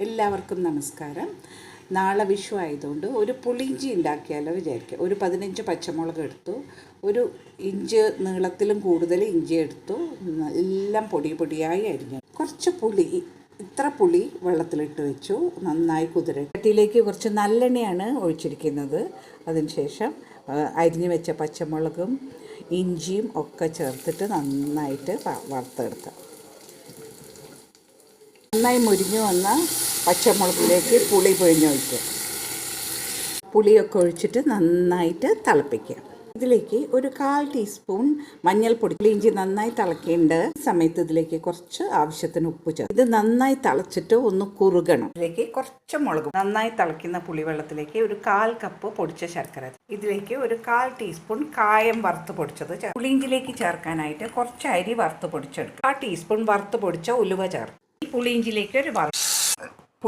എല്ലാവർക്കും നമസ്കാരം. നാളെ വിഷു ആയതുകൊണ്ട് ഒരു പുളിയിഞ്ചി ഉണ്ടാക്കിയാലോ വിചാരിക്കുക. ഒരു 15 പച്ചമുളക് എടുത്തു, ഒരു ഇഞ്ച് നീളത്തിലും കൂടുതൽ ഇഞ്ചി എടുത്തു, എല്ലാം പൊടിയായി അരിഞ്ഞു. കുറച്ച് പുളി, ഇത്ര പുളി വെള്ളത്തിലിട്ട് വെച്ചു, നന്നായി കുതിര. ചട്ടിയിലേക്ക് കുറച്ച് നല്ലെണ്ണയാണ് ഒഴിച്ചിരിക്കുന്നത്. അതിനുശേഷം അരിഞ്ഞു വെച്ച പച്ചമുളകും ഇഞ്ചിയും ഒക്കെ ചേർത്തിട്ട് നന്നായിട്ട് വറുത്തെടുക്കാം. നന്നായി മുരിഞ്ഞു വന്ന പച്ചമുളകിലേക്ക് പുളി പിഴിഞ്ഞൊഴിക്കുക. പുളിയൊക്കെ ഒഴിച്ചിട്ട് നന്നായിട്ട് തിളപ്പിക്കുക. ഇതിലേക്ക് ഒരു 1/4 ടീസ്പൂൺ മഞ്ഞൾപ്പൊടി. ഇഞ്ചി നന്നായി തിളക്കേണ്ട സമയത്ത് ഇതിലേക്ക് കുറച്ച് ആവശ്യത്തിന് ഉപ്പ് ചേർത്ത് ഇത് നന്നായി തിളച്ചിട്ട് ഒന്ന് കുറുകണം. ഇതിലേക്ക് കുറച്ച് മുളക്, നന്നായി തിളയ്ക്കുന്ന പുളിവെള്ളത്തിലേക്ക് ഒരു 1/4 കപ്പ് പൊടിച്ച ശർക്കര, ഇതിലേക്ക് ഒരു 1/4 ടീസ്പൂൺ കായം വറുത്ത് പൊടിച്ചത്, പുളിയിഞ്ചിലേക്ക് ചേർക്കാനായിട്ട് കുറച്ച് അരി വറുത്ത് പൊടിച്ചെടുക്കുക. 1 ടീസ്പൂൺ വറുത്ത് പൊടിച്ച ഉലുവ ചേർത്ത് ഈ പുളിയിഞ്ചിലേക്ക് ഒരു